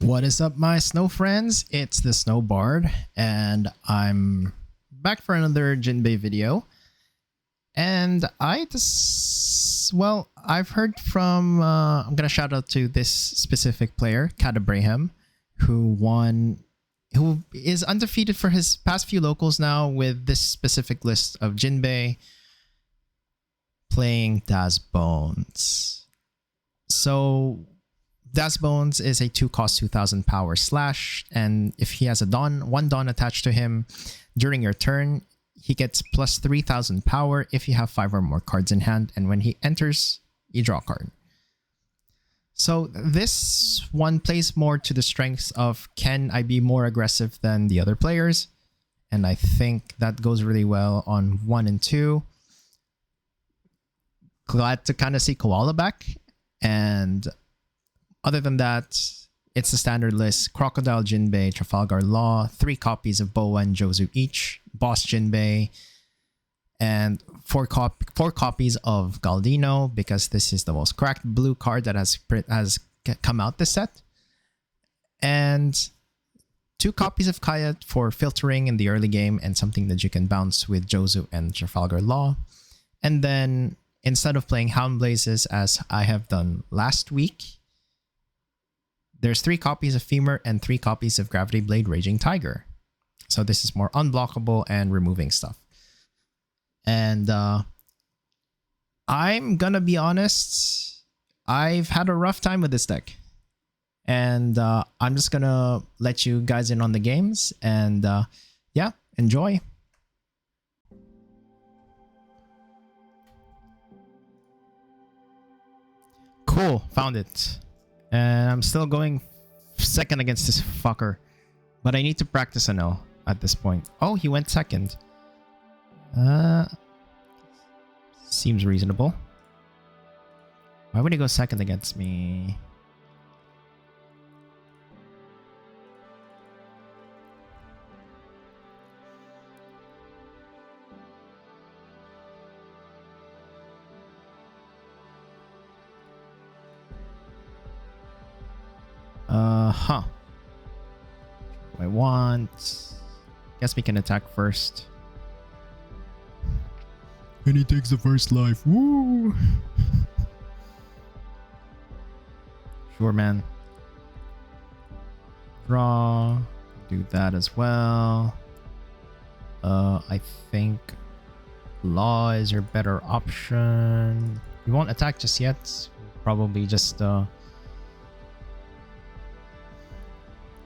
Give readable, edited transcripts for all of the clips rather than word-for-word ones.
What is up, my snow friends? It's the Snow Bard, and I'm back for another Jinbe video. And I've heard from, I'm gonna shout out to this specific player, Kat Abraham, who is undefeated for his past few locals now with this specific list of Jinbe playing Daz Bones. So Daz Bones is a 2-cost 2000 power slash, and if he has a one Dawn attached to him during your turn, he gets plus 3000 power if you have 5 or more cards in hand, and when he enters, you draw a card. So this one plays more to the strengths of, can I be more aggressive than the other players? And I think that goes really well on 1 and 2. Glad to kind of see Koala back. And other than that, it's the standard list: Crocodile Jinbe, Trafalgar Law, 3 copies of Boa and Jozu each, Boss Jinbe, and 4 copies of Galdino, because this is the most cracked blue card that has come out this set, and 2 copies of Kaya for filtering in the early game and something that you can bounce with Jozu and Trafalgar Law. And then instead of playing Hound Blazes as I have done last week, there's 3 copies of Femur and 3 copies of Gravity Blade Raging Tiger. So this is more unblockable and removing stuff. And I'm gonna be honest, I've had a rough time with this deck. And I'm just gonna let you guys in on the games, and yeah, enjoy. Cool, found it. And I'm still going second against this fucker. But I need to practice Enel at this point. Oh, he went second. Seems reasonable. Why would he go second against me? Huh. What do I want? Guess we can attack first. And he takes the first life. Woo! Sure, man. Draw. Do that as well. I think Law is your better option. We won't attack just yet. Probably just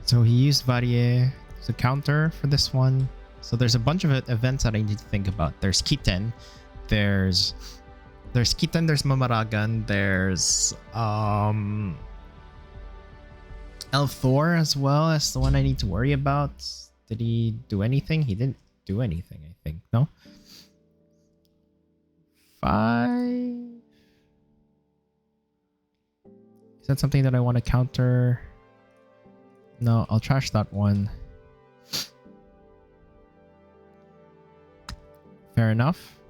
So he used Varier as a counter for this one. So there's a bunch of events that I need to think about. There's Kitten, there's Kitten, there's Mamaragan, there's Elthor as well as the one I need to worry about. Did he do anything? He didn't do anything, I think. No? 5. Is that something that I want to counter? No, I'll trash that one. Fair enough.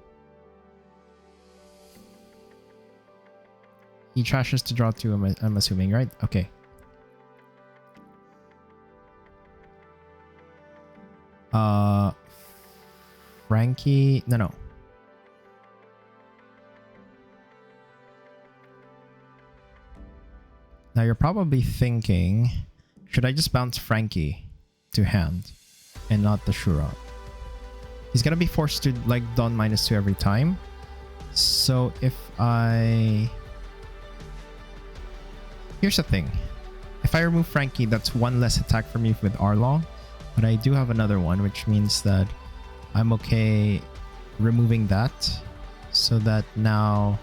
He trashes to draw 2, I'm assuming, right? Okay. Frankie... No. Now you're probably thinking, should I just bounce Frankie to hand and not the Shura? He's gonna be forced to like Dawn -2 every time. So if here's the thing. If I remove Frankie, that's 1 less attack for me with Arlong. But I do have another one, which means that I'm okay removing that. So that now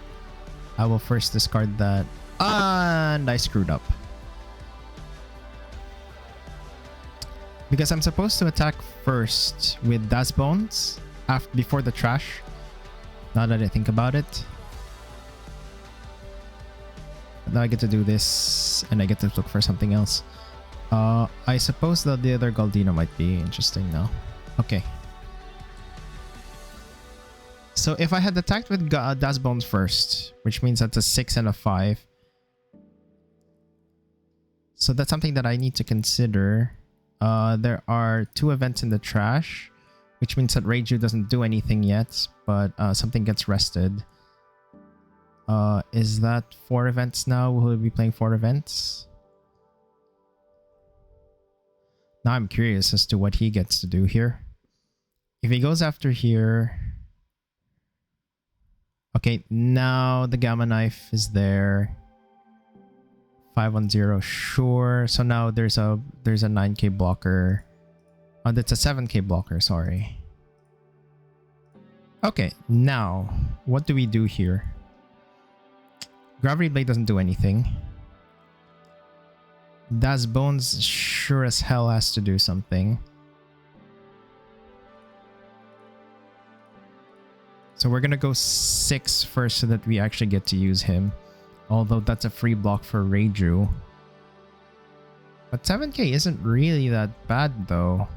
I will first discard that. And I screwed up. Because I'm supposed to attack first with Daz Bones before the trash. Now that I think about it. Now I get to do this, and I get to look for something else. I suppose that the other Galdino might be interesting now. Okay. So if I had attacked with Daz Bones first, which means that's a 6 and a 5. So that's something that I need to consider. There are 2 events in the trash, which means that Reiju doesn't do anything yet, but something gets rested. Is that 4 events now? Will he be playing 4 events? Now I'm curious as to what he gets to do here. If he goes after here... Okay, now the Gamma Knife is there. 510, sure. So now there's a 9k blocker. Oh, that's a 7k blocker, sorry. Okay, now what do we do here? Gravity Blade doesn't do anything. Daz Bones sure as hell has to do something. So we're gonna go 6 first so that we actually get to use him. Although that's a free block for Reiju. But 7k isn't really that bad though.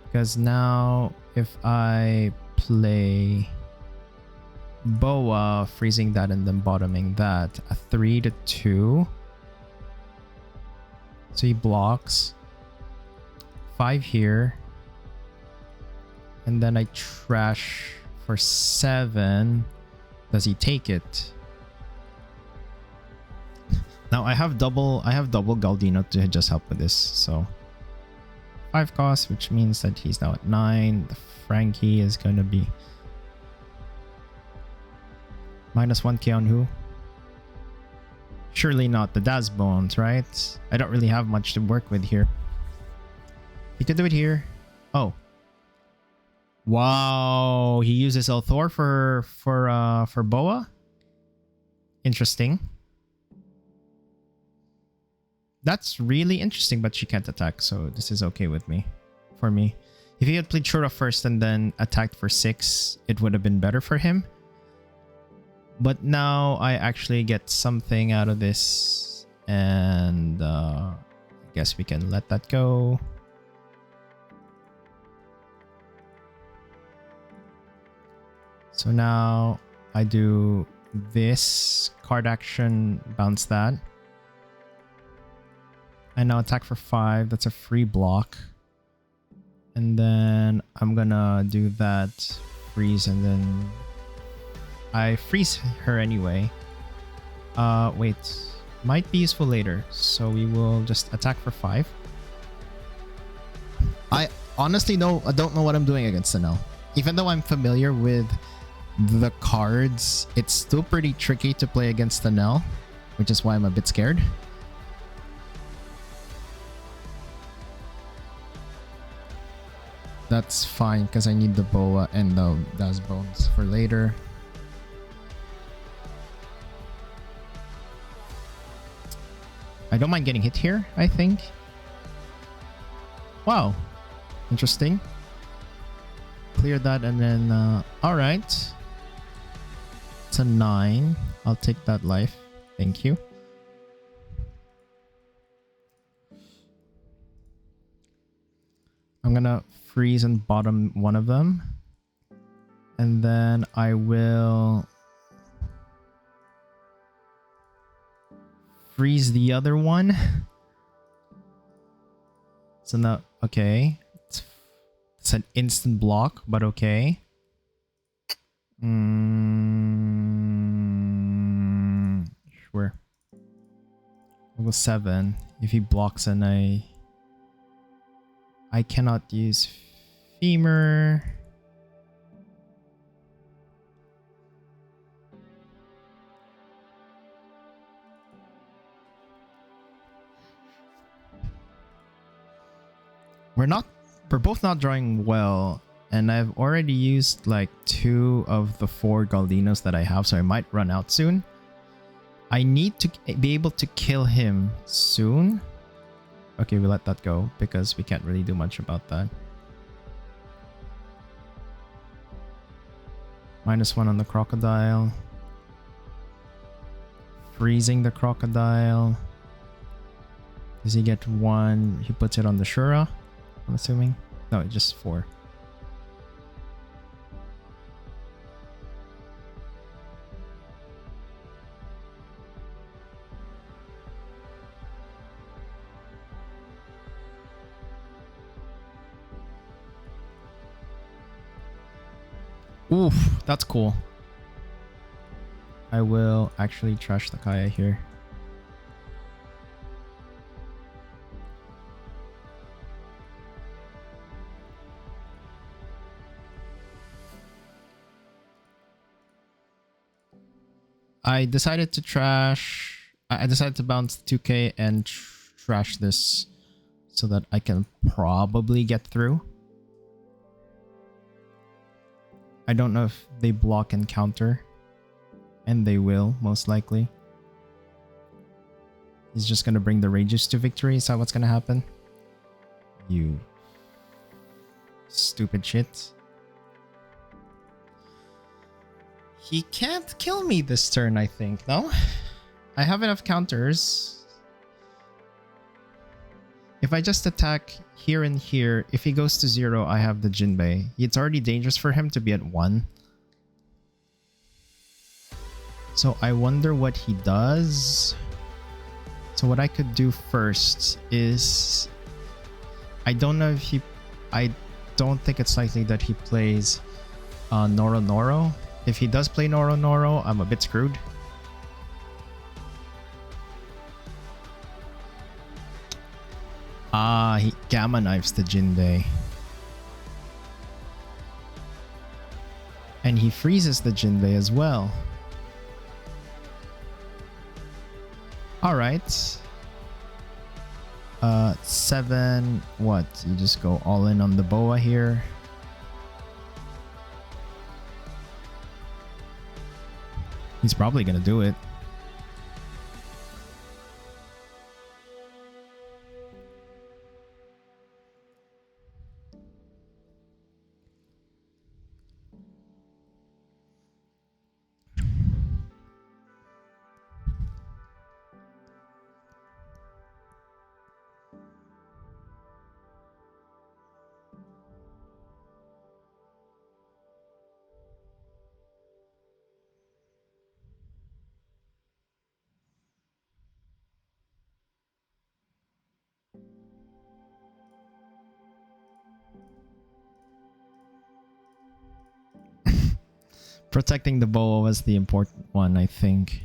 Because now if I play Boa, freezing that and then bottoming that, a 3-2. So he blocks. 5 here. And then I trash for 7. Does he take it? Now I have double Galdino to just help with this, so 5 cost, which means that he's now at 9. The Frankie is gonna be minus 1k on who? Surely not the Daz Bones, right? I don't really have much to work with here. He could do it here. Oh. Wow, he uses Elthor for Boa? Interesting. That's really interesting, but she can't attack, so this is okay with me. For me. If he had played Shura first and then attacked for 6, it would have been better for him. But now I actually get something out of this, and I guess we can let that go. So now I do this card action, bounce that. And now attack for 5. That's a free block. And then I'm gonna do that, freeze, and then I freeze her anyway. Wait, might be useful later. So we will just attack for 5. I honestly I don't know what I'm doing against Enel. Even though I'm familiar with the cards, it's still pretty tricky to play against Enel, which is why I'm a bit scared. That's fine because I need the Boa and the Daz Bones for later. I don't mind getting hit here, I think. Wow. Interesting. Clear that and then... alright. It's a 9. I'll take that life. Thank you. I'm gonna freeze and bottom one of them. And then I will freeze the other one. So now, okay. It's an instant block, but okay. Sure. I'll go 7. If he blocks and I cannot use Femur. We're both not drawing well, and I've already used like 2 of the 4 Galdinos that I have, so I might run out soon. I need to be able to kill him soon. Okay, we let that go because we can't really do much about that. -1 on the crocodile. Freezing the crocodile. Does he get 1? He puts it on the Shura, I'm assuming. No, just 4. Oof, that's cool. I will actually trash the Kaya here. I decided to trash. I decided to bounce 2k and trash this so that I can probably get through. I don't know if they block and counter, and they will most likely. He's just gonna bring the rages to victory. Is that what's gonna happen? You stupid shit. He can't kill me this turn, I think. No? I have enough counters. If I just attack here and here, if he goes to 0, I have the Jinbe. It's already dangerous for him to be at 1. So I wonder what he does. So what I could do first is... I don't know if he... I don't think it's likely that he plays Noro Noro. If he does play Noro Noro, I'm a bit screwed. Ah, he Gamma Knifes the Jinbe. And he freezes the Jinbe as well. Alright. 7... What? You just go all in on the boa here. He's probably gonna do it. Protecting the boa was the important one, I think.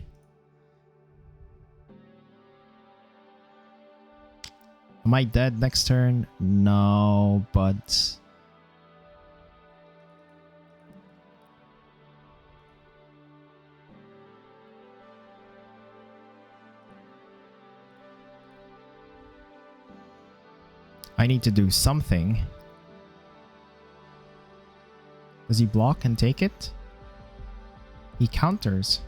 Am I dead next turn? No, but... I need to do something. Does he block and take it? He counters.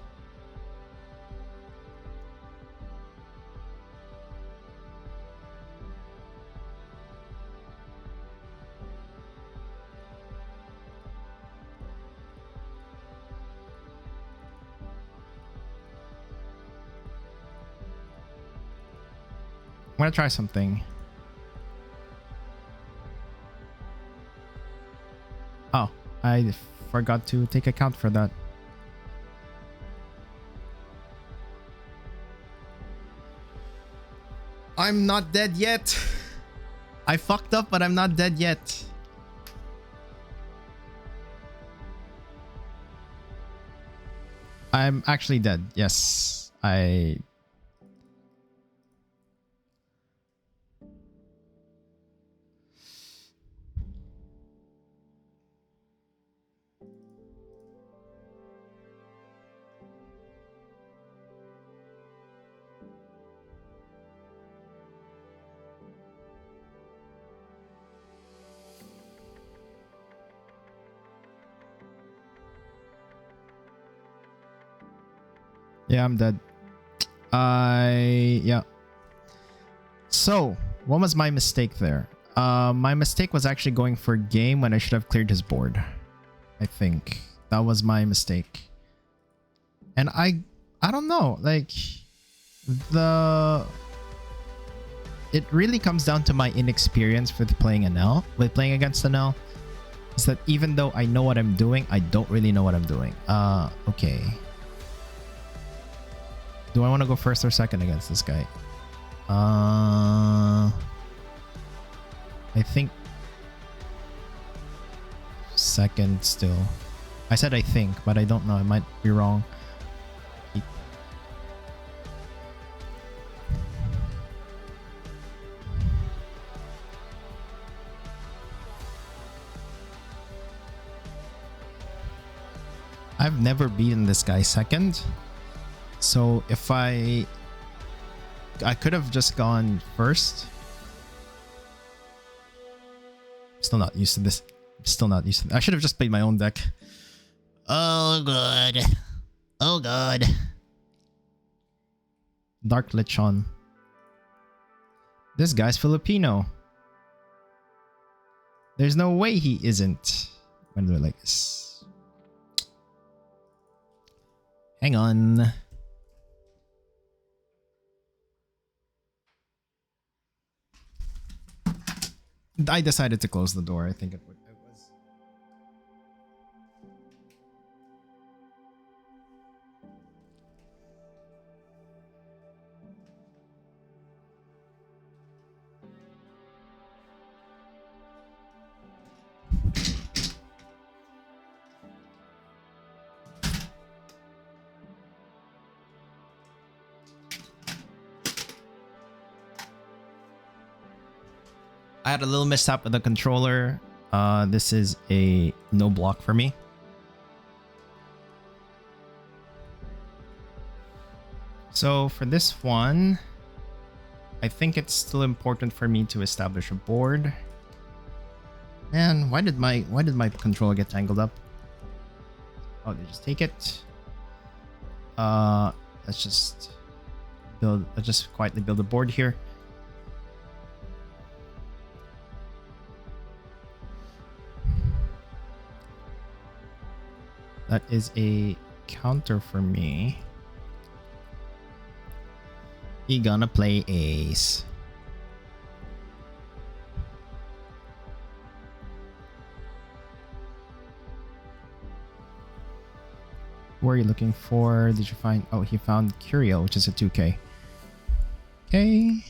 I'm gonna try something. Oh, I forgot to take account for that. I'm not dead yet. I fucked up, but I'm not dead yet. I'm actually dead. Yes. Yeah, I'm dead. Yeah. So, what was my mistake there? My mistake was actually going for game when I should have cleared his board. I think that was my mistake. And I don't know, like it really comes down to my inexperience with playing Enel, with playing against Enel. Is that even though I know what I'm doing, I don't really know what I'm doing. Okay. Do I want to go first or second against this guy? I think second still. I said I think, but I don't know. I might be wrong. I've never beaten this guy second. So if I could have just gone first. Still not used to this. Still not used to this. I should have just played my own deck. Oh god. Oh god. Dark Lechon. This guy's Filipino. There's no way he isn't. When do I like this? Hang on. I decided to close the door. I think it was. I had a little mishap with the controller. This is a no block for me. So for this one, I think it's still important for me to establish a board. Man, why did my controller get tangled up? Oh, they just take it. Let's just quietly build a board here. That is a counter for me. He gonna play ace. What are you looking for? Did you find... Oh, he found Curio, which is a 2K. Okay.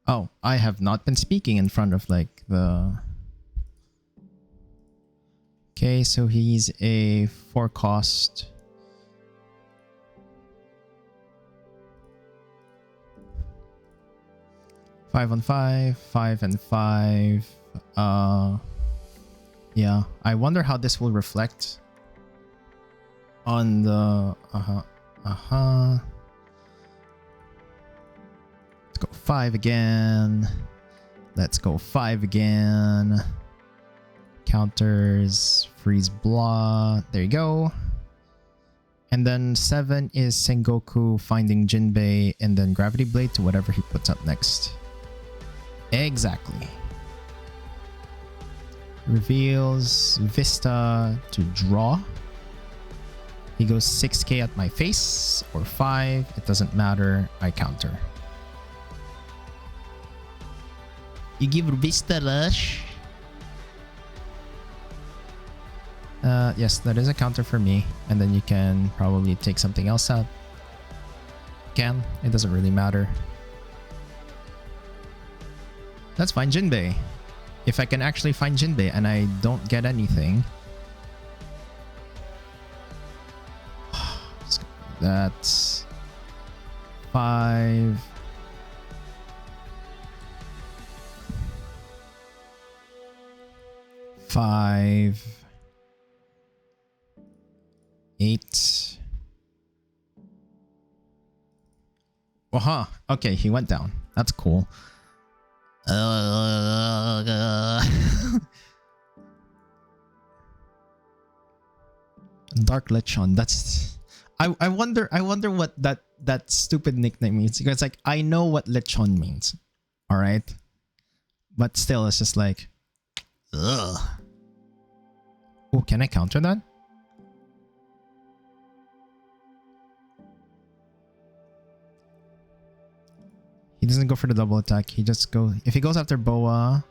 Oh, I have not been speaking in front of like the... Okay, so he's a 4 cost. Five on 5, 5 and 5. Yeah, I wonder how this will reflect on the Let's go 5 again. Let's go 5 again. Counters, freeze, blah. There you go. And then 7 is Sengoku finding Jinbe and then Gravity Blade to whatever he puts up next. Exactly. Reveals Vista to draw. He goes 6k at my face or 5. It doesn't matter. I counter. You give Vista Rush. Yes, that is a counter for me. And then you can probably take something else out. It doesn't really matter. Let's find Jinbe. If I can actually find Jinbe and I don't get anything. That's 5. Five. 8. Aha. Okay, he went down. That's cool. Dark Lechon. That's I wonder what that stupid nickname means. Because like I know what Lechon means. Alright? But still it's just like ugh. Oh, can I counter that? He doesn't go for the double attack. He just go... If he goes after Boa...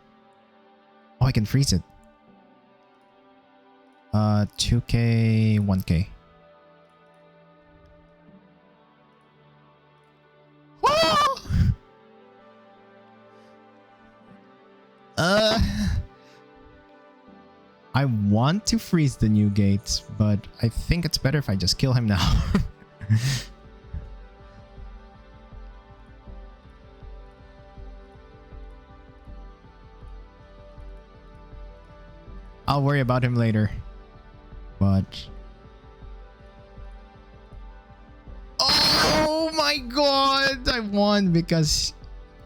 Oh, I can freeze it. 2k, 1k. I want to freeze the new gate, but I think it's better if I just kill him now. I'll worry about him later. But... oh my god! I won because...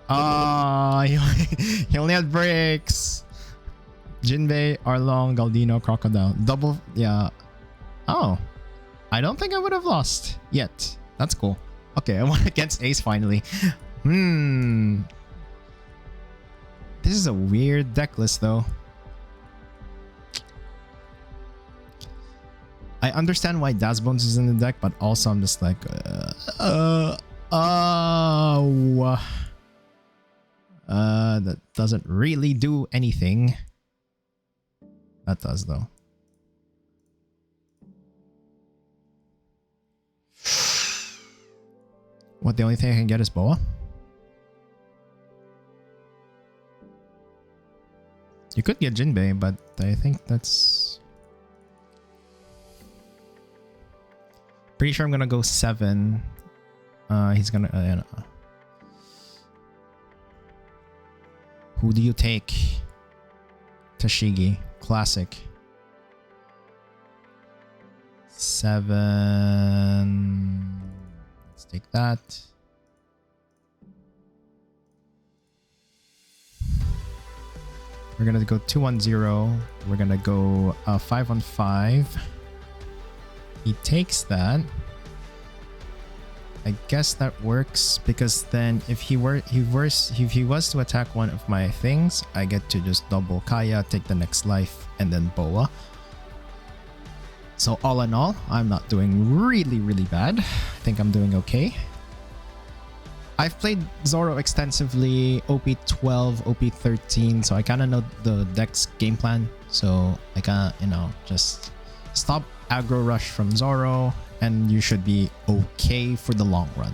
he only had breaks. Jinbe, Arlong, Galdino, Crocodile. Double... yeah. Oh. I don't think I would have lost yet. That's cool. Okay, I won against Ace finally. This is a weird deck list though. I understand why Daz Bones is in the deck, but also I'm just like... that doesn't really do anything. That does though. What, the only thing I can get is Boa? You could get Jinbe, but I think that's... pretty sure I'm gonna go 7. He's gonna... who do you take? Tashigi. Classic. 7... let's take that. We're gonna go 2-1-0. We're gonna go 5-1-5. He takes that. I guess that works because then if he was to attack one of my things, I get to just double Kaya, take the next life, and then Boa. So all in all, I'm not doing really bad. I think I'm doing okay. I've played Zoro extensively, OP12, OP13, so I kind of know the deck's game plan. So I kind of, just stop aggro rush from Zoro, and you should be okay for the long run.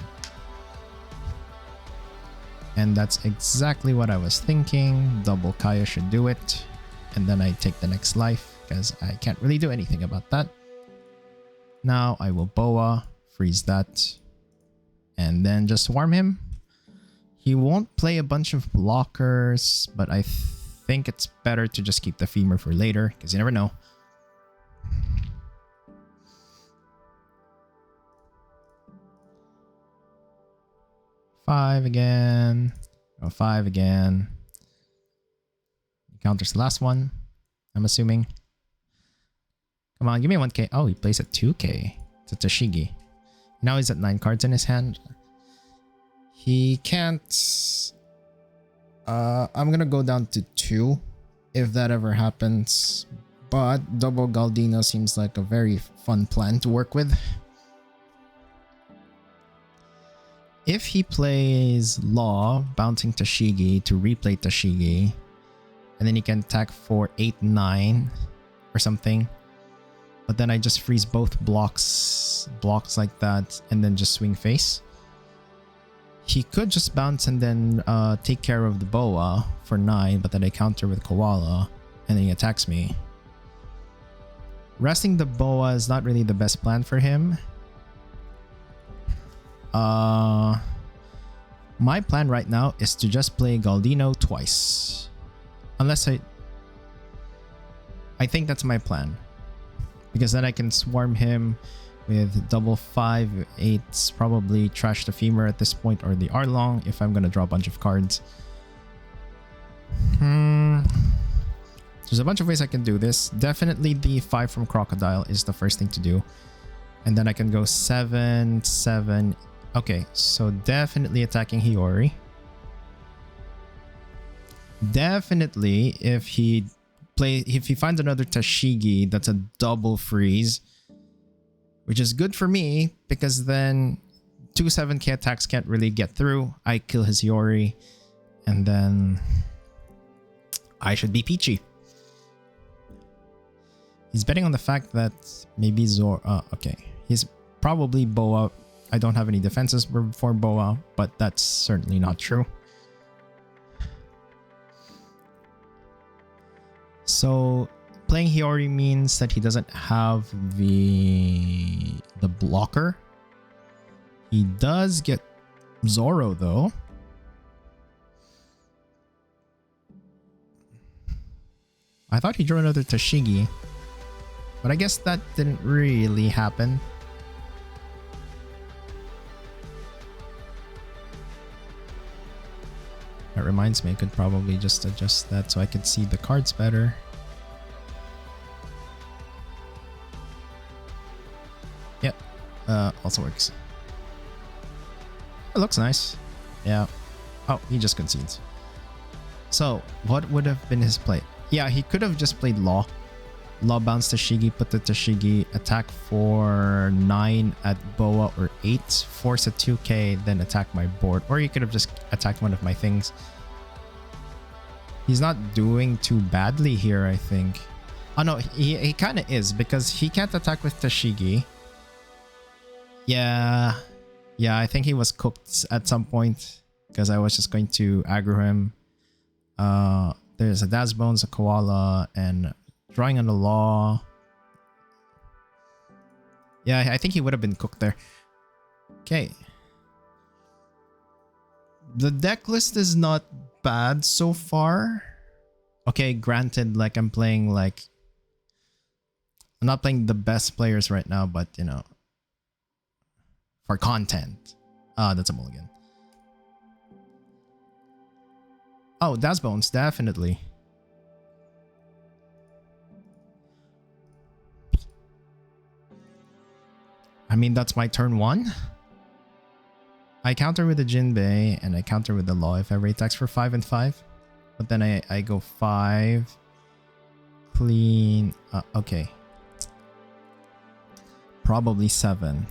And that's exactly what I was thinking. Double Kaya should do it. And then I take the next life, because I can't really do anything about that. Now I will Boa, freeze that, and then just swarm him. He won't play a bunch of blockers, but I think it's better to just keep the femur for later, because you never know. Five again. Oh, 5 again. He counters the last one, I'm assuming. Come on, give me 1k. Oh, he plays at 2k. To Tashigi. Now he's at 9 cards in his hand. He can't... I'm gonna go down to 2 if that ever happens. But double Galdino seems like a very fun plan to work with. If he plays Law, bouncing Tashigi to replay Tashigi, and then he can attack for 8-9 or something. But then I just freeze both blocks like that, and then just swing face. He could just bounce and then take care of the Boa for 9, but then I counter with Koala, and then he attacks me. Resting the Boa is not really the best plan for him. My plan right now is to just play Galdino twice. Unless I think that's my plan. Because then I can swarm him with double 5/8s, probably trash the femur at this point, or the Arlong if I'm gonna draw a bunch of cards. There's a bunch of ways I can do this. Definitely the 5 from Crocodile is the first thing to do. And then I can go 7, 7. Okay, so definitely attacking Hiyori. Definitely if he finds another Tashigi that's a double freeze, which is good for me because then 2 7k attacks can't really get through. I kill his Hiyori, and then I should be peachy. He's betting on the fact that maybe Zoro... okay. He's probably Boa. I don't have any defenses for Boa, but that's certainly not true. So playing Hiyori means that he doesn't have the blocker. He does get Zoro though. I thought he drew another Tashigi, but I guess that didn't really happen. That reminds me, I could probably just adjust that so I could see the cards better. Yep, also works. It looks nice. Yeah. Oh, he just concedes. So, what would have been his play? Yeah, he could have just played Law. Law bounce Tashigi, put the Tashigi, attack for 9 at Boa or 8, force a 2k, then attack my board. Or he could have just attacked one of my things. He's not doing too badly here, I think. Oh no, he kind of is, because he can't attack with Tashigi. Yeah, I think he was cooked at some point, because I was just going to aggro him. There's a Daz Bones, a Koala, and drawing on the Law. Yeah, I think he would have been cooked there. Okay. The deck list is not bad so far. Okay, granted, like I'm not playing the best players right now, but you know, for content. That's a mulligan. Oh, Daz Bones, definitely. I mean, that's my turn 1. I counter with the Jinbe and I counter with the Law if ever attacks for 5 and 5. But then I go 5. Clean. Okay. Probably 7.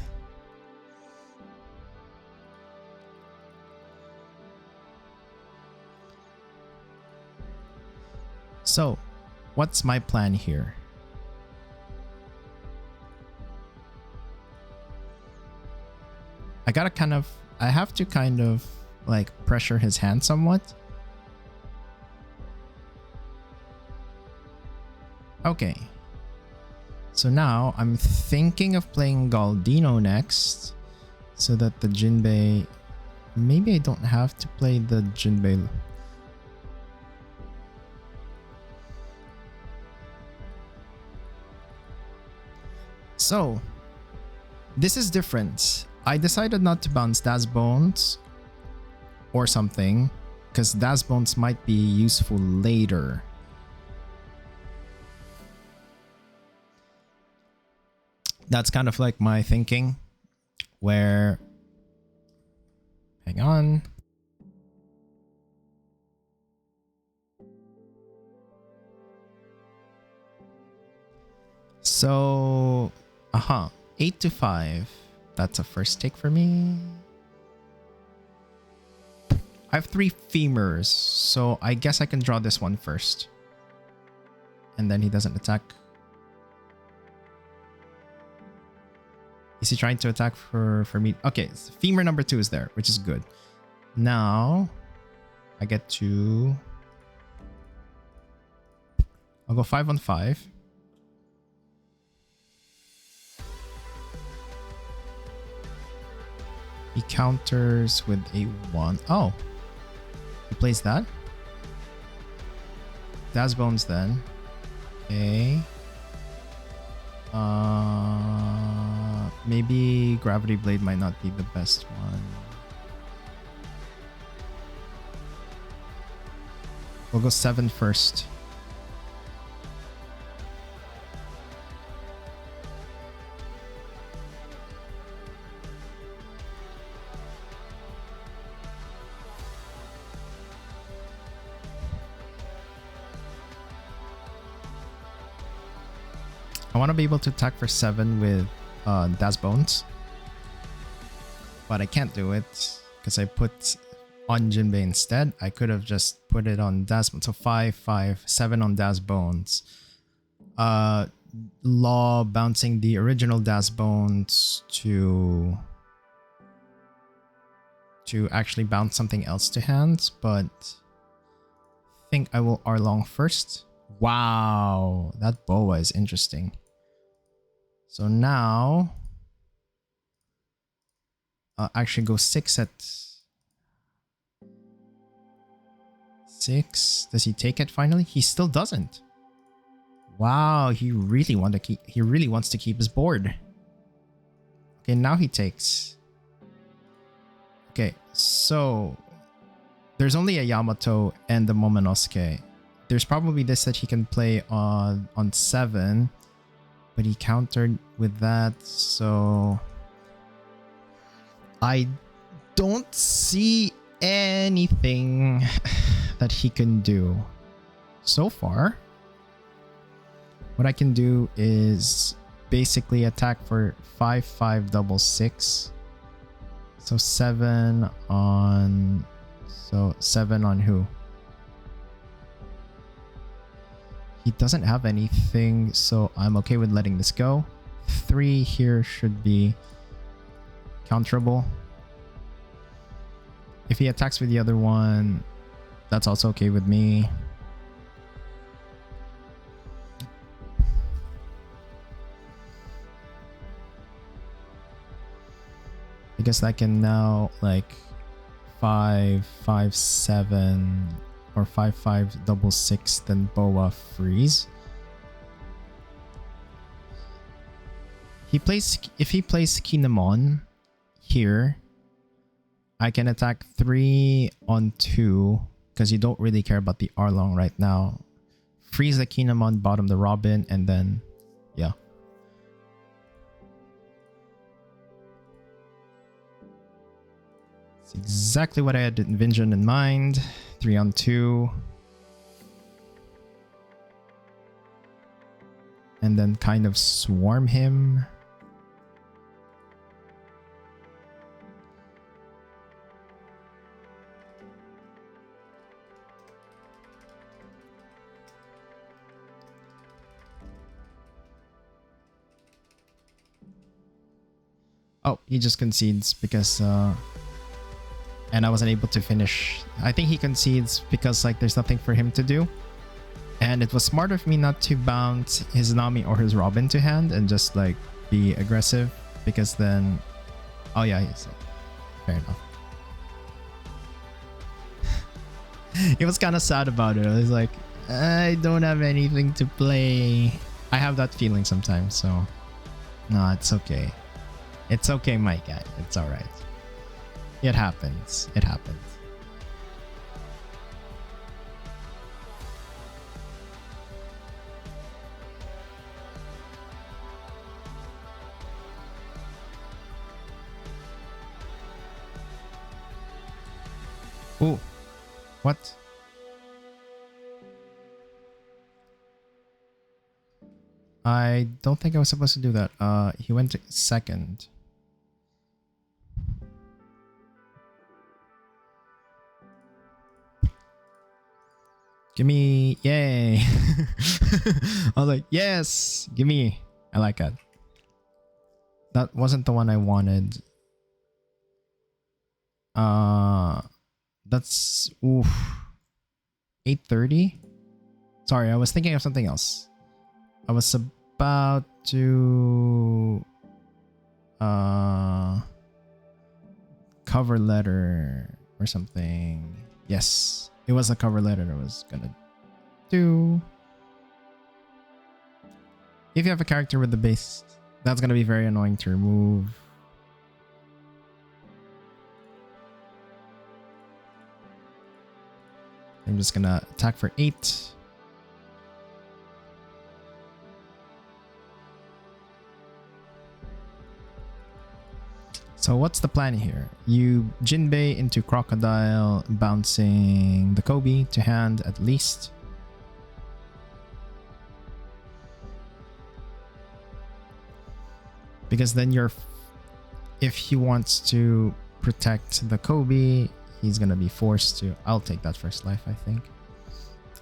So, what's my plan here? I have to kind of like pressure his hand somewhat. Okay. So now I'm thinking of playing Galdino next so that the Jinbe, maybe I don't have to play the Jinbe. So, this is different. I decided not to bounce Daz Bones or something because Daz Bones might be useful later. That's kind of like my thinking where... Hang on. So... 8 to 5. That's a first take for me. I have 3 femurs, so I guess I can draw this one first. And then he doesn't attack. Is he trying to attack for me? Okay, so femur number 2 is there, which is good. Now, I get to... I'll go 5 on 5. He counters with a 1. Oh. He plays that. Daz Bones then. Okay. Maybe Gravity Blade might not be the best one. We'll go 7 first. I want to be able to attack for 7 with Daz Bones. But I can't do it because I put on Jinbe instead. I could have just put it on Daz Bones. So 5, 5, 7 on Daz Bones. Law bouncing the original Daz Bones to actually bounce something else to hands. But I think I will R-Long first Wow, that boa is interesting. So now, I'll actually go 6 at 6. Does he take it finally? He still doesn't. Wow, he really wants to keep his board. Okay, now he takes. Okay, so there's only a Yamato and the Momonosuke. There's probably this that he can play on 7, but he countered with that, so I don't see anything that he can do so far. What I can do is basically attack for 5/5 So 7 on... So 7 on who? He doesn't have anything, so I'm okay with letting this go. 3 here should be counterable. If he attacks with the other one, that's also okay with me. I guess I can now like 5/5/7 or 5/5/6, then boa freeze. If he plays Kinemon here, I can attack 3 on 2 because you don't really care about the Arlong right now. Freeze the Kinemon, bottom the Robin, and then yeah. It's exactly what I had envisioned in mind. 3 on 2. And then kind of swarm him. Oh, he just concedes because and I wasn't able to finish. I think he concedes because like there's nothing for him to do. And it was smart of me not to bounce his Nami or his Robin to hand and just like be aggressive, because then... Oh yeah, he's... Fair enough. He was kind of sad about it. I was like, I don't have anything to play. I have that feeling sometimes, so... No, it's okay. It's okay, my guy. It's alright. It happens. It happens. Oh, what? I don't think I was supposed to do that. He went to second. Give me, yay. I was like, yes, give me. I like that. That wasn't the one I wanted. That's, oof. 8:30? Sorry, I was thinking of something else. I was about to cover letter or something. Yes, it was a cover letter I was gonna do. If you have a character with the base, that's gonna be very annoying to remove. I'm just gonna attack for 8. So what's the plan here? You Jinbe into Crocodile, bouncing the Kobe to hand at least. Because then if he wants to protect the Kobe, he's gonna be forced to... I'll take that first life, I think.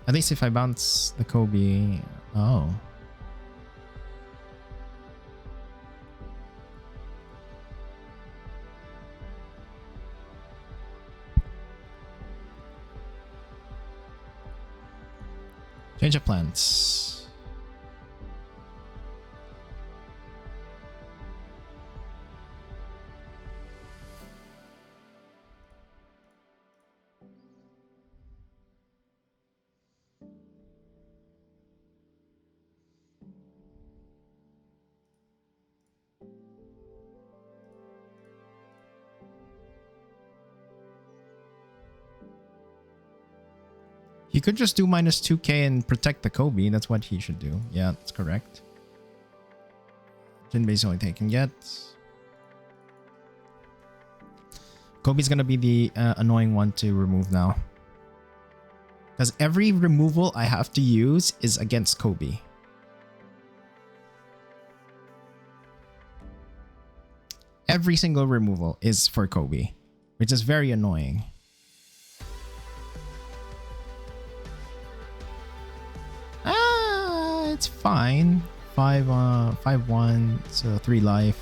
At least if I bounce the Kobe... Oh. Change of plans. He could just do minus 2k and protect the Kobe. That's what he should do. Yeah, that's correct. Jinbei's the only thing he can get. Kobe's gonna be the annoying one to remove now. Because every removal I have to use is against Kobe. Every single removal is for Kobe, which is very annoying. It's fine. 5-1, so 3 life.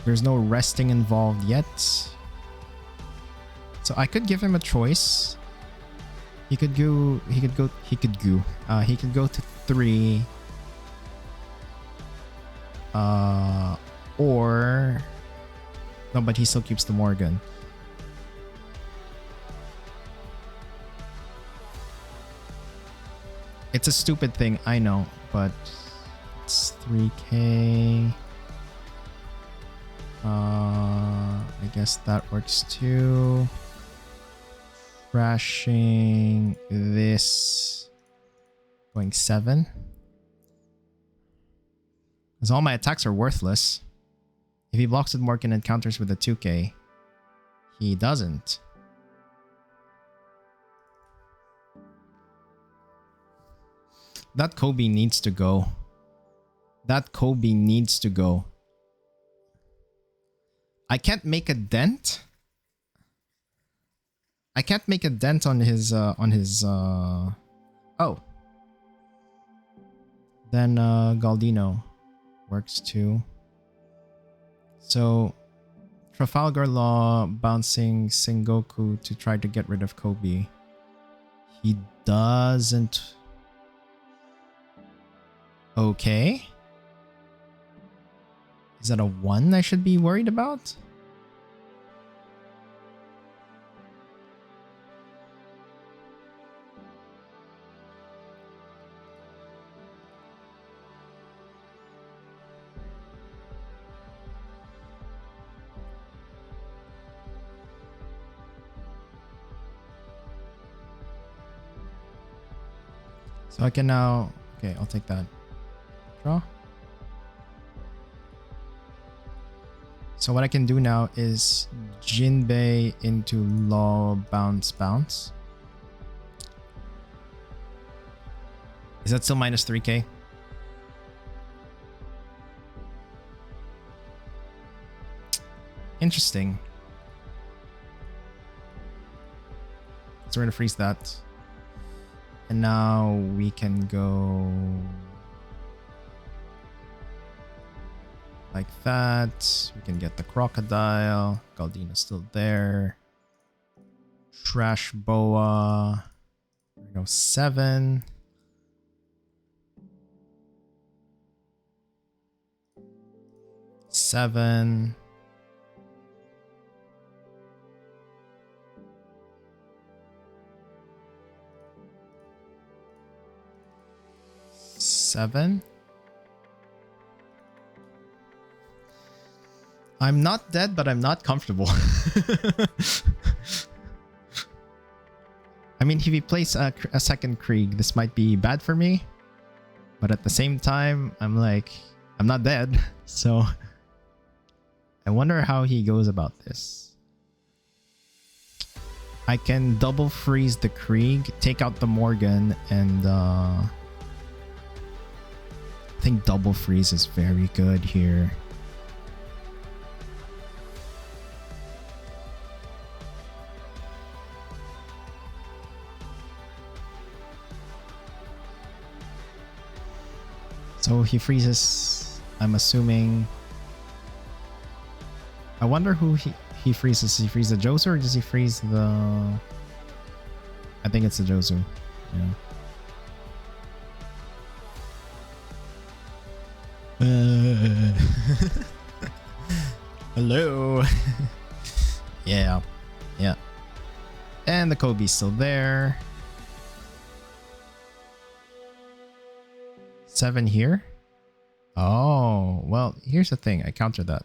There's no resting involved yet. So I could give him a choice. He could go to 3. Or no, but he still keeps the Morgan. It's a stupid thing, I know, but it's 3k. I guess that works too. Crashing this. Going 7. Because all my attacks are worthless. If he blocks with Morgan and counters with a 2k, he doesn't. That Kobe needs to go. That Kobe needs to go. I can't make a dent. I can't make a dent on his oh. Then Galdino works too. So Trafalgar Law bouncing Sengoku to try to get rid of Kobe. He doesn't. Okay. Is that a 1 I should be worried about? So I can now... Okay, I'll take that. Draw. So what I can do now is Jinbe into Law bounce. Is that still minus 3k? Interesting. So we're gonna freeze that. And now we can go like that. We can get the crocodile. Galdino's still there. Trash boa. There we go. 7. Seven. I'm not dead, but I'm not comfortable. I mean, if he plays a second Krieg, this might be bad for me. But at the same time, I'm like, I'm not dead. So I wonder how he goes about this. I can double freeze the Krieg, take out the Morgan, and I think double freeze is very good here. So he freezes, I'm assuming. I wonder who he freezes, does he freeze the Josu or does he freeze the... I think it's the Josu. Yeah. Hello. Yeah. Yeah. And the Kobe's still there. 7 here. Oh, well, here's the thing. I counter that.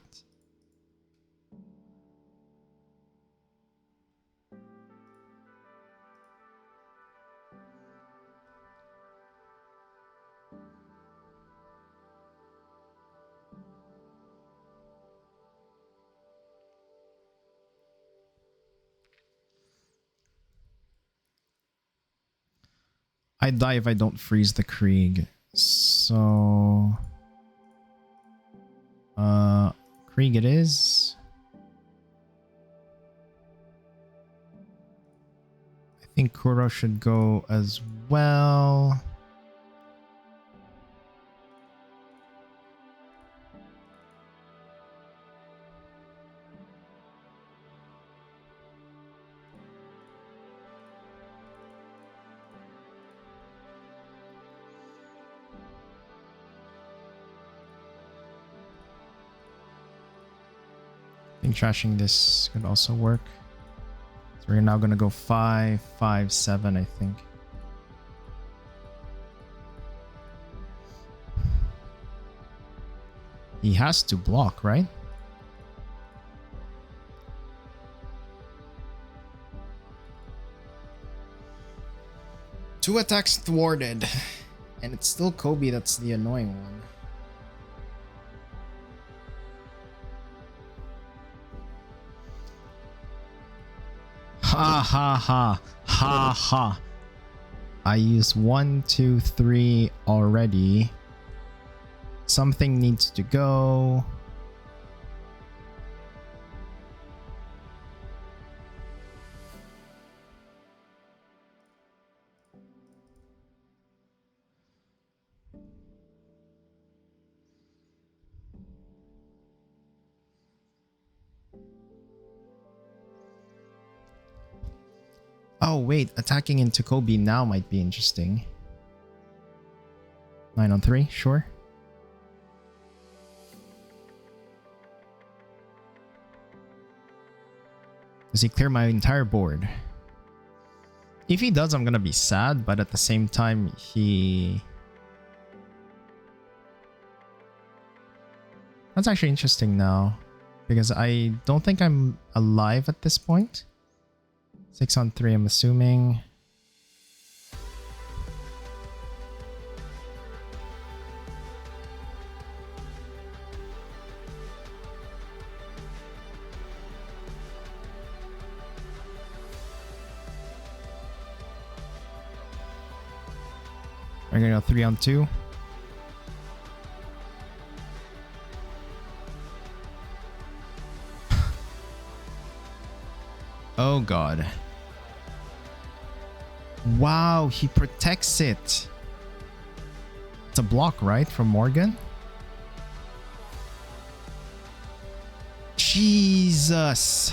I die if I don't freeze the Krieg. So... Krieg it is. I think Kuro should go as well. I think trashing this could also work. So we're now gonna go 5, 5, 7, I think. He has to block, right? Two attacks thwarted. And it's still Kobe that's the annoying one. Ha ha ha. Ha ha. I used 1, 2, 3 already. Something needs to go. Oh wait, attacking into Kobe now might be interesting. 9 on 3, sure. Does he clear my entire board? If he does, I'm gonna be sad, but at the same time, he... That's actually interesting now, because I don't think I'm alive at this point. 6 on 3, I'm assuming. We're gonna go 3 on 2. Oh god. Wow, he protects it. It's a block, right? From Morgan? Jesus.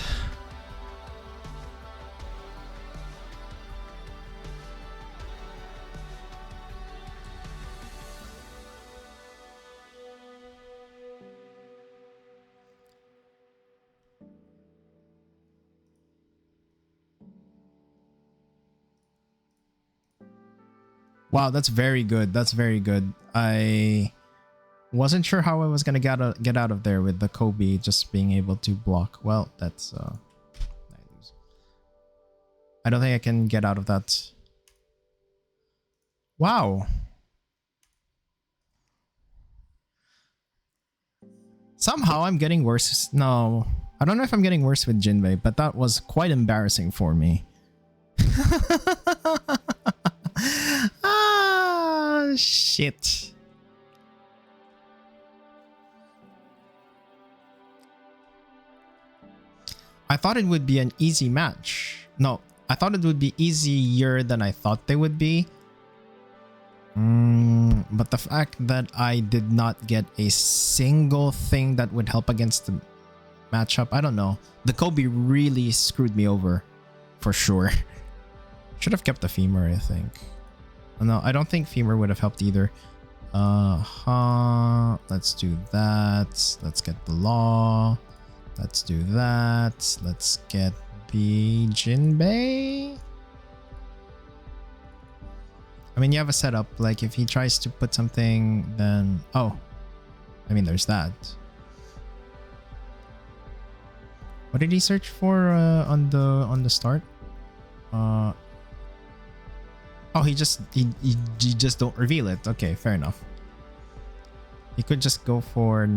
Wow, that's very good. That's very good. I wasn't sure how I was gonna get out of there with the Kobe just being able to block. Well, that's I lose. I don't think I can get out of that. Wow. Somehow I'm getting worse. No, I don't know if I'm getting worse with Jinbe, but that was quite embarrassing for me. Ah, shit. I thought it would be an easy match. No, I thought it would be easier than I thought they would be. But the fact that I did not get a single thing that would help against the matchup. I don't know. The Kobe really screwed me over for sure. Should have kept the femur, I think. Oh, no, I don't think femur would have helped either. Let's do that. Let's get the law. Let's do that. Let's get the Jinbe. I mean, you have a setup. Like, if he tries to put something, then... Oh. I mean, there's that. What did he search for on the start? Oh, he just don't reveal it. Okay, fair enough. He could just go for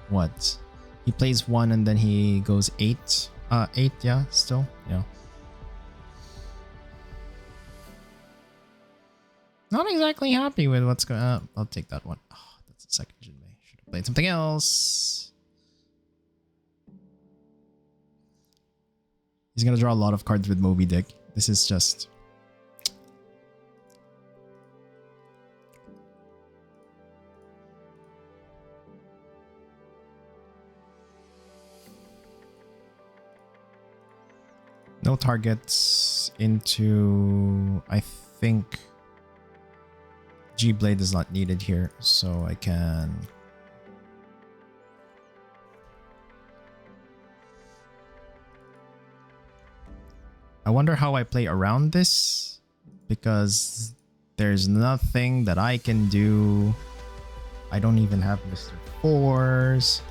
what? He plays 1 and then he goes 8. 8, yeah, still, yeah. Not exactly happy with what's going on. I'll take that one. Oh, that's the second Jinbe. Should have played something else. He's gonna draw a lot of cards with Moby Dick. This is just... No targets into... I think... G-Blade is not needed here, so I can... I wonder how I play around this, because there's nothing that I can do. I don't even have Mr. Fours.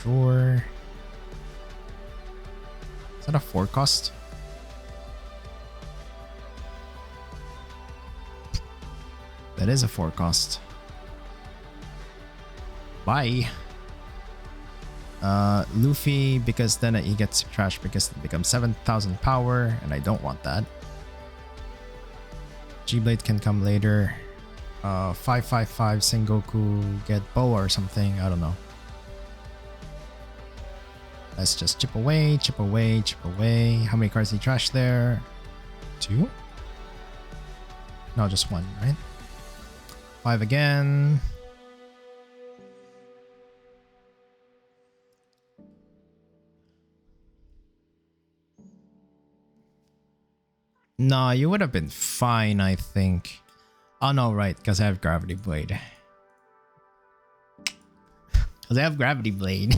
Sure. Is that a 4 cost? That is a 4 cost. Bye. Luffy, because then he gets trash because it becomes 7,000 power, and I don't want that. G-Blade can come later. 555 Sengoku, get Boa or something. I don't know. Let's just chip away, chip away, chip away. How many cards did he trash there? 2? No, just 1, right? 5 again. Nah, you would have been fine, I think. Oh no, right, because I have Gravity Blade. Because I have Gravity Blade.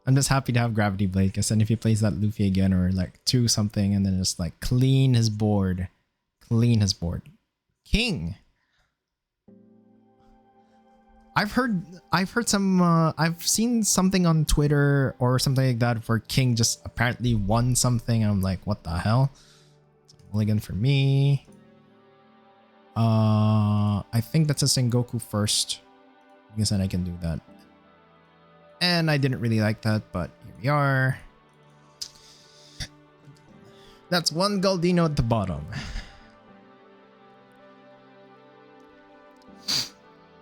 I'm just happy to have Gravity Blade, because then if he plays that Luffy again, or like 2 something, and then just like clean his board. Clean his board. King! I've seen something on Twitter or something like that where King just apparently won something. I'm like, what the hell? It's a mulligan for me. I think that's a Sengoku first. I guess then I can do that. And I didn't really like that, but here we are. That's 1 Galdino at the bottom.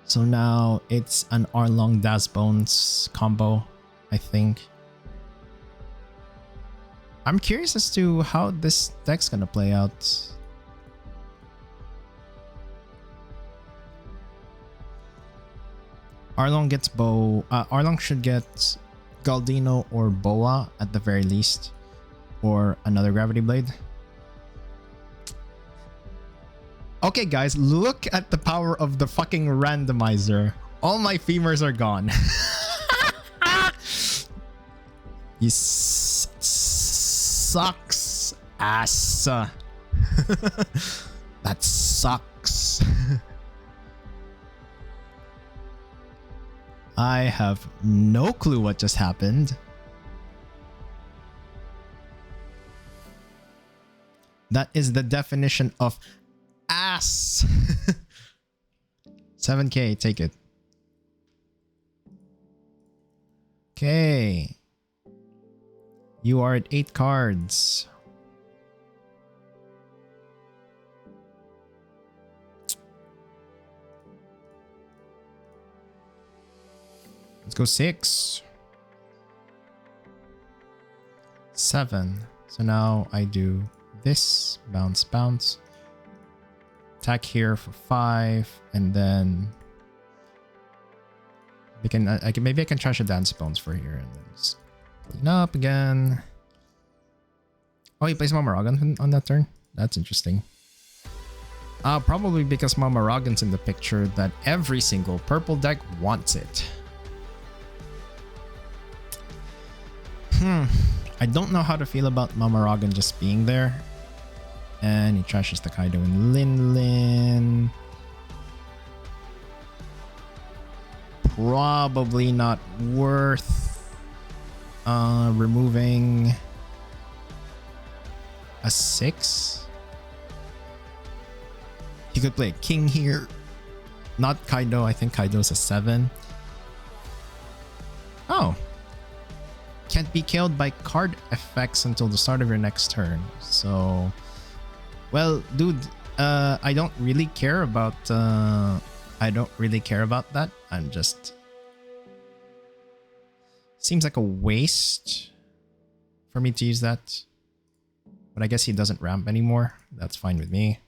So now it's an Arlong Daz Bones combo, I think. I'm curious as to how this deck's gonna play out. Arlong gets Arlong should get Galdino or Boa at the very least, or another Gravity Blade. Okay, guys, look at the power of the fucking randomizer. All my femurs are gone. He sucks ass. That sucks. I have no clue what just happened. That is the definition of ass. 7k, take it. Okay. You are at 8 cards. Let's go 6. 7. So now I do this. Bounce, bounce. Attack here for 5, and then we can. Maybe I can trash a Daz Bones for here, and then just clean up again. Oh, he plays Mamaragan on that turn. That's interesting. Probably because Mamaragan's in the picture that every single purple deck wants it. I don't know how to feel about Mamaragan just being there. And he trashes the Kaido and Lin. Probably not worth removing a 6. He could play a king here. Not Kaido. I think Kaido's a 7. Oh. Can't be killed by card effects until the start of your next turn. So, well, dude, I don't really care about that. I'm just, seems like a waste for me to use that. But I guess he doesn't ramp anymore. That's fine with me.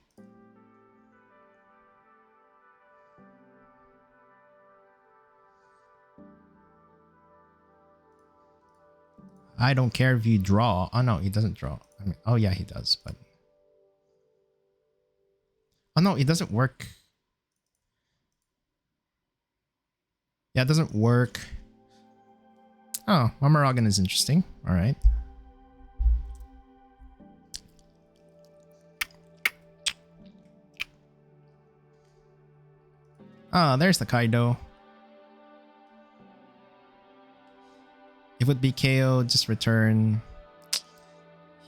I don't care if you draw. Oh no, he doesn't draw. I mean, oh yeah, he does, but oh no, it doesn't work. Yeah, it doesn't work. Oh, Mamaragan is interesting. All right. Ah, there's the Kaido. It would be KO, just return.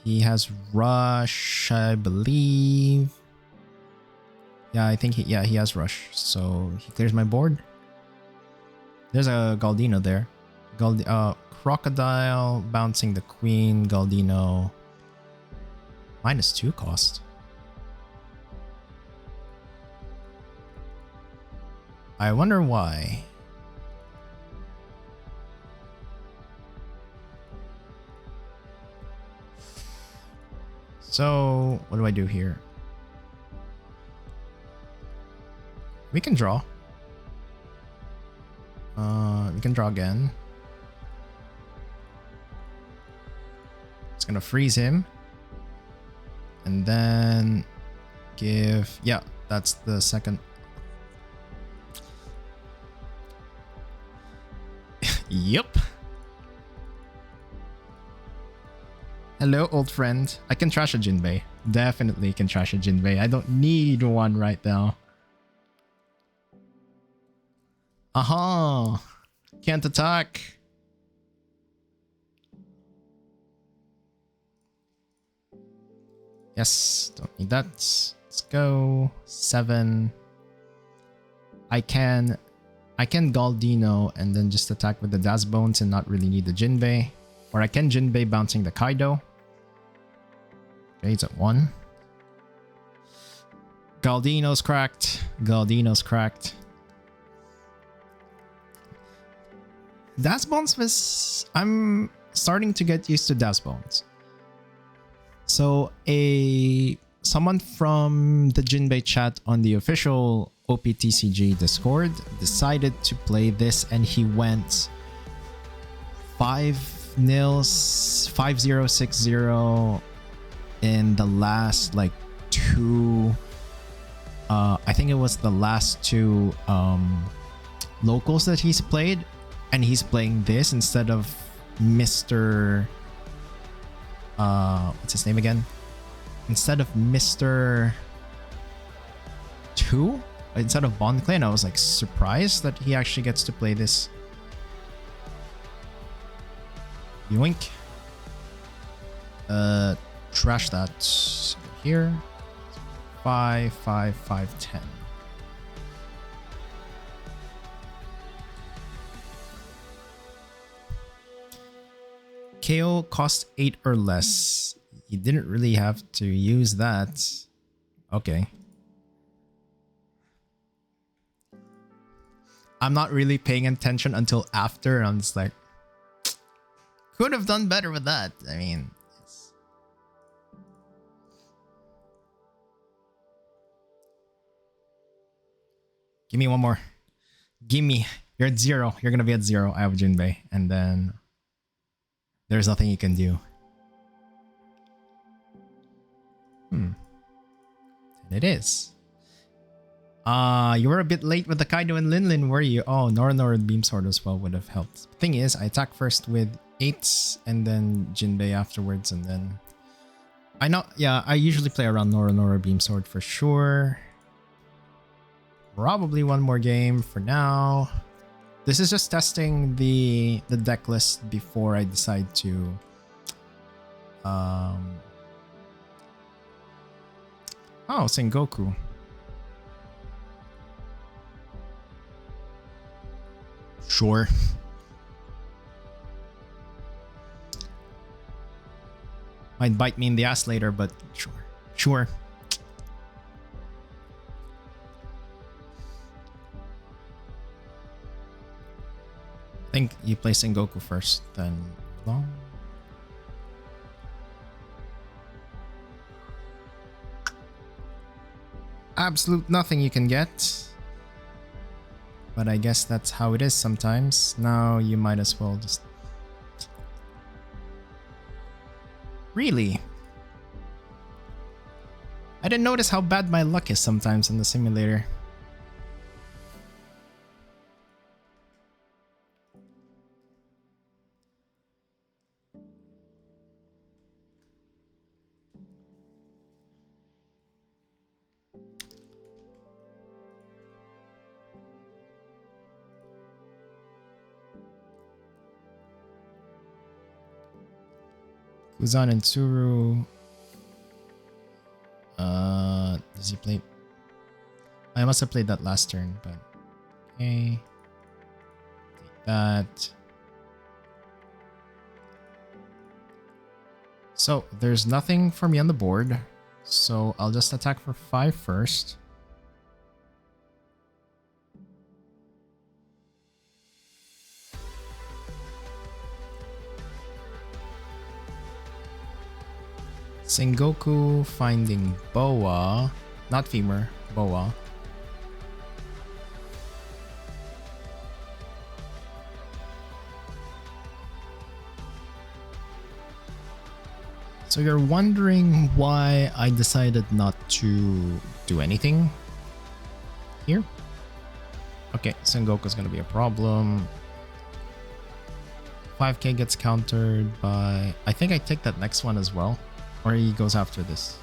He has Rush, I believe. Yeah, I think he has Rush. So he clears my board. There's a Galdino there. Crocodile, bouncing the Queen, Galdino. -2 cost. I wonder why. So, what do I do here? We can draw. We can draw again. It's gonna freeze him. And then give... Yeah, that's the second. Yup. Hello, old friend. I can trash a Jinbe. Definitely can trash a Jinbe. I don't need one right now. Aha! Can't attack. Yes, don't need that. Let's go. 7. I can Galdino and then just attack with the Daz Bones and not really need the Jinbe. Or I can Jinbe bouncing the Kaido. Okay, it's at 1. Galdino's cracked. Galdino's cracked. Daz Bones was... I'm starting to get used to Daz Bones. So someone from the Jinbe chat on the official OPTCG Discord decided to play this, and he went 5-0, 6-0 in the last like 2 I think it was the last 2 locals that he's played, and he's playing this instead of Mr. What's his name again? Instead of Mr. 2? Instead of Bond Clay, and I was like surprised that he actually gets to play this. Yoink. Trash that here. 5, 5, 5, 10. KO cost 8 or less. You didn't really have to use that. Okay. I'm not really paying attention until after. I'm just like, could have done better with that. I mean, Give me one more. Gimme. You're at 0. You're gonna be at 0. I have Jinbe. And then there's nothing you can do. And it is. You were a bit late with the Kaido and Linlin, were you? Oh, Nora Beam Sword as well would have helped. Thing is, I attack first with 8s and then Jinbei afterwards, and then I usually play around Nora Beam Sword for sure. Probably one more game for now. This is just testing the deck list before I decide to Sengoku. Sure. Might bite me in the ass later, but sure. Sure. I think you play Sengoku first, then long. Absolute nothing you can get. But I guess that's how it is sometimes. Now you might as well just... Really? I didn't notice how bad my luck is sometimes in the simulator. Kuzan and Tsuru. Does he play? I must have played that last turn, but okay. Take that. So there's nothing for me on the board, so I'll just attack for 5 first. Sengoku finding Boa, not femur, Boa. So you're wondering why I decided not to do anything here? Okay, Sengoku's gonna be a problem. 5k gets countered by... I think I take that next one as well. Or he goes after this.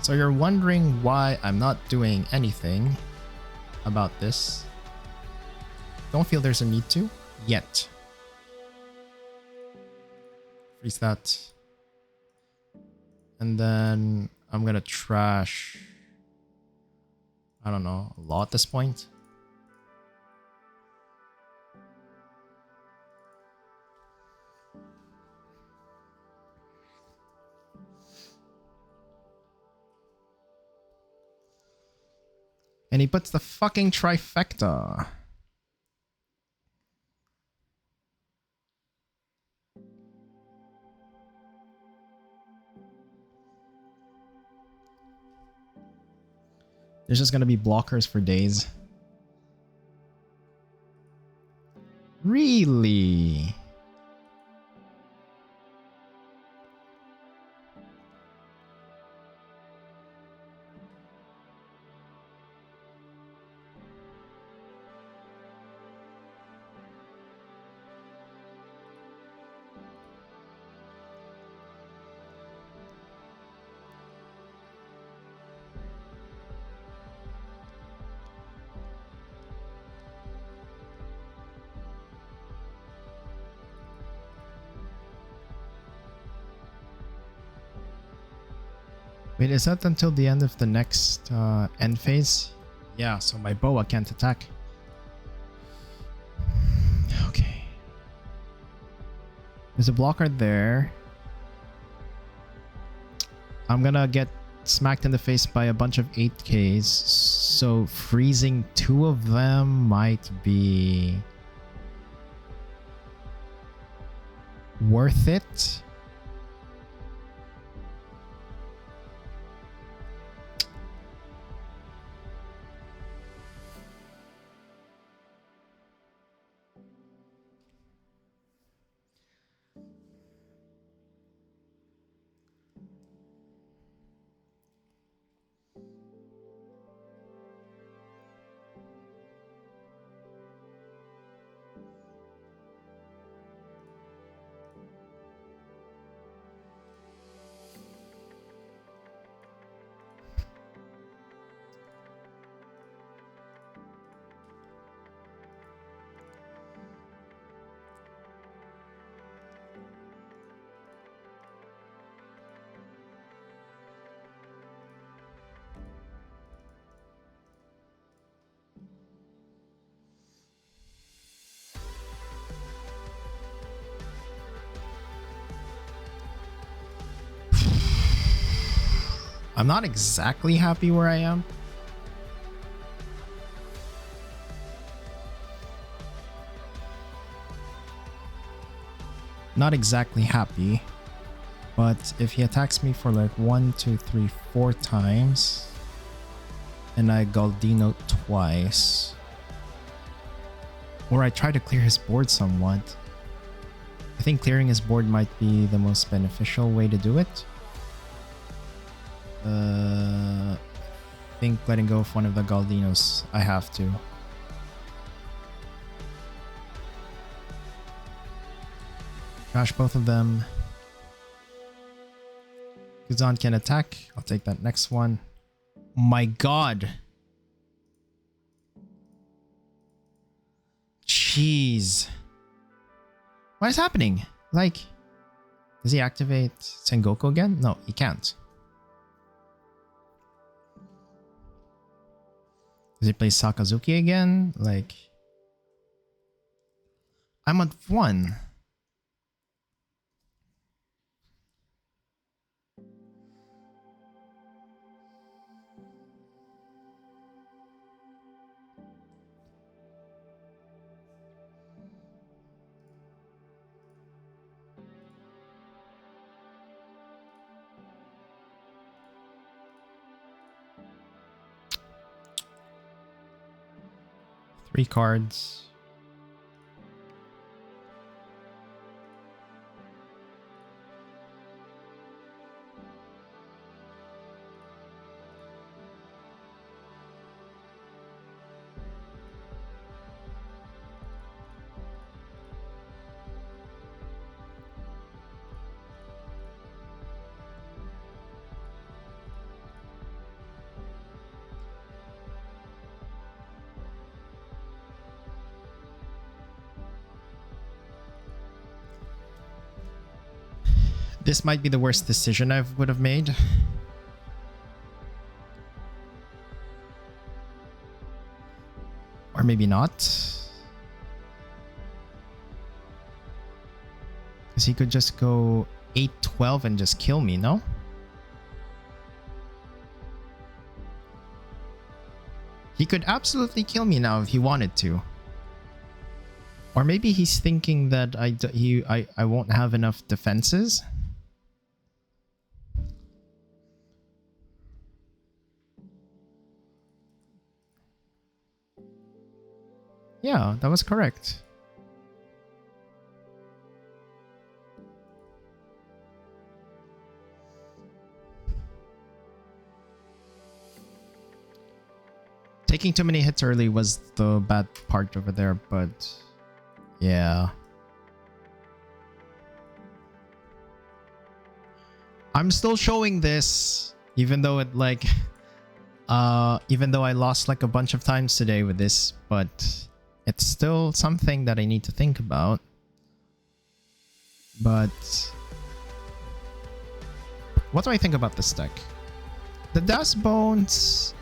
So you're wondering why I'm not doing anything about this. Don't feel there's a need to yet. Freeze that. And then I'm gonna trash, I don't know, a lot at this point. And he puts the fucking trifecta. There's just gonna be blockers for days. Really? Wait, is that until the end of the next end phase? Yeah, so my Boa can't attack. Okay. There's a blocker there. I'm gonna get smacked in the face by a bunch of 8Ks, so freezing 2 of them might be worth it. I'm not exactly happy where I am. Not exactly happy. But if he attacks me for like 1, 2, 3, 4 times, and I Galdino twice, or I try to clear his board somewhat, I think clearing his board might be the most beneficial way to do it. I think letting go of one of the Galdinos, I have to. Trash both of them. Kuzan can attack. I'll take that next one. My god. Jeez. What is happening? Like, does he activate Sengoku again? No, he can't. Does he play Sakazuki again? Like, I'm at 1. Three cards. This might be the worst decision I would have made. Or maybe not. Because he could just go 8-12 and just kill me, no? He could absolutely kill me now if he wanted to. Or maybe he's thinking that I won't have enough defenses. Yeah, that was correct. Taking too many hits early was the bad part over there, but yeah. I'm still showing this, even though it like, even though I lost like a bunch of times today with this, but it's still something that I need to think about. But what do I think about this deck? The Daz Bones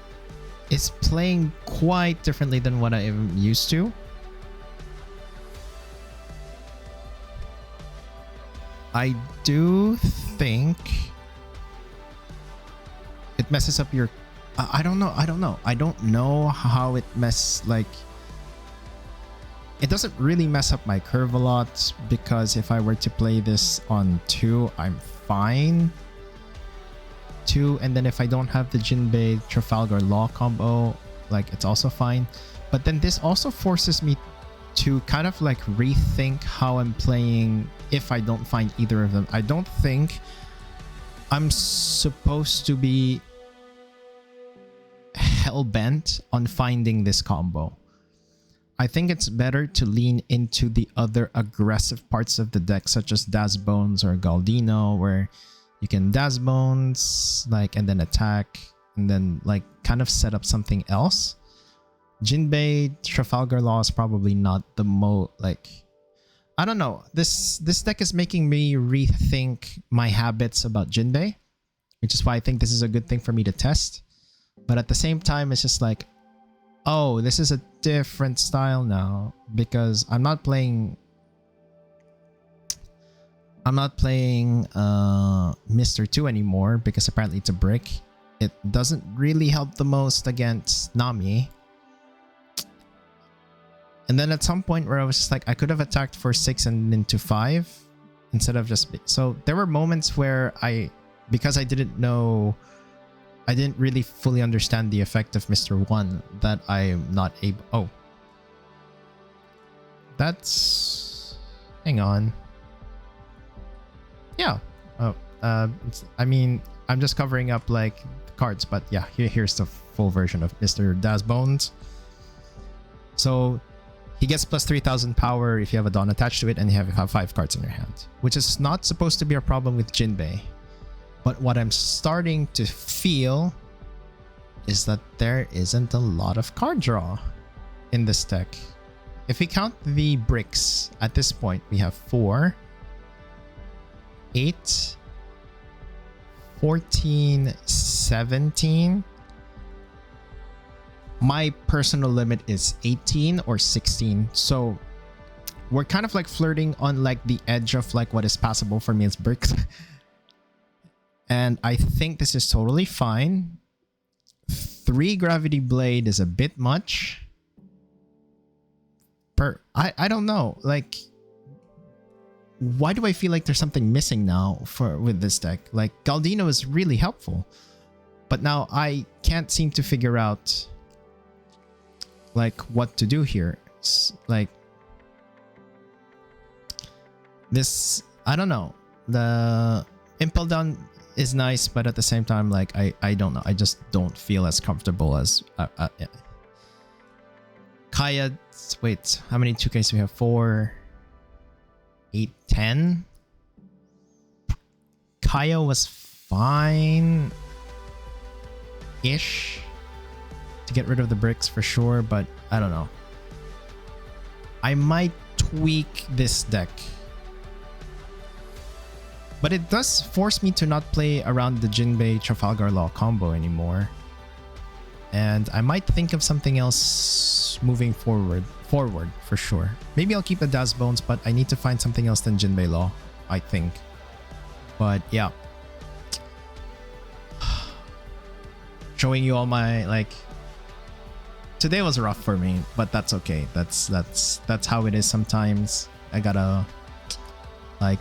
is playing quite differently than what I am used to. I do think it messes up your... I don't know. I don't know how it like... It doesn't really mess up my curve a lot, because if I were to play this on 2, I'm fine. 2, and then if I don't have the Jinbe Trafalgar Law combo, like, it's also fine. But then this also forces me to kind of like rethink how I'm playing if I don't find either of them. I don't think I'm supposed to be hell-bent on finding this combo. I think it's better to lean into the other aggressive parts of the deck, such as Daz Bones or Galdino, where you can Daz Bones, like, and then attack, and then like kind of set up something else. Jinbe Trafalgar Law is probably not the like, I don't know. This deck is making me rethink my habits about Jinbe, which is why I think this is a good thing for me to test. But at the same time, it's just like, oh, this is a different style now, because I'm not playing Mr. 2 anymore, because apparently it's a brick. it doesn't really help the most against Nami. And then at some point where I was just like, I could have attacked for 6 and into 5 instead of just... So there were moments where because I didn't know, I didn't really fully understand the effect of Mr. 1, that I'm not able... Oh. That's... Hang on. Yeah. Oh, I mean, I'm just covering up like cards, but yeah, here's the full version of Mr. Daz Bones. So he gets plus 3,000 power if you have a Dawn attached to it and you have 5 cards in your hand, which is not supposed to be a problem with Jinbe. But what I'm starting to feel is that there isn't a lot of card draw in this deck. If we count the bricks, at this point we have 4, 8, 14, 17. My personal limit is 18 or 16. So we're kind of like flirting on like the edge of like what is passable for me as bricks. And I think this is totally fine. 3 Gravity Blade is a bit much. I don't know. Like, why do I feel like there's something missing now with this deck? Like, Galdino is really helpful, but now I can't seem to figure out like what to do here. Like this, I don't know. The Impel Down is nice, but at the same time, like I don't know. I just don't feel as comfortable as yeah. Kaya. Wait, how many 2Ks do we have? 4, 8, 10. Kaya was fine ish to get rid of the bricks for sure, but I don't know. I might tweak this deck, but it does force me to not play around the Jinbe Trafalgar Law combo anymore. And I might think of something else moving forward for sure. Maybe I'll keep the Daz Bones, but I need to find something else than Jinbe Law, I think. But yeah. Showing you all my, like... Today was rough for me, but that's okay. That's how it is sometimes. I gotta like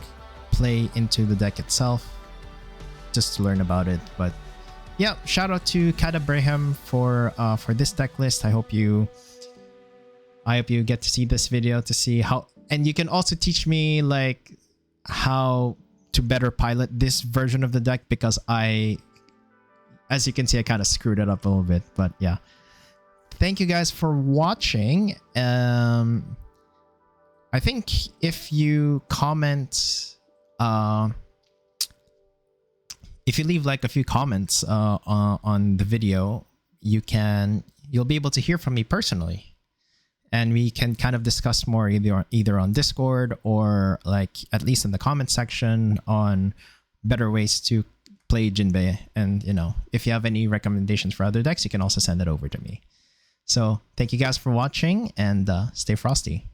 play into the deck itself just to learn about it. But yeah, shout out to Kat Abraham for this deck list. I hope you get to see this video to see how, and you can also teach me like how to better pilot this version of the deck, because as you can see, I kind of screwed it up a little bit. But yeah, thank you guys for watching. I think if you comment, if you leave like a few comments on the video, you'll be able to hear from me personally, and we can kind of discuss more either on Discord or like at least in the comment section on better ways to play Jinbe. And you know, if you have any recommendations for other decks, you can also send it over to me. So thank you guys for watching, and stay frosty.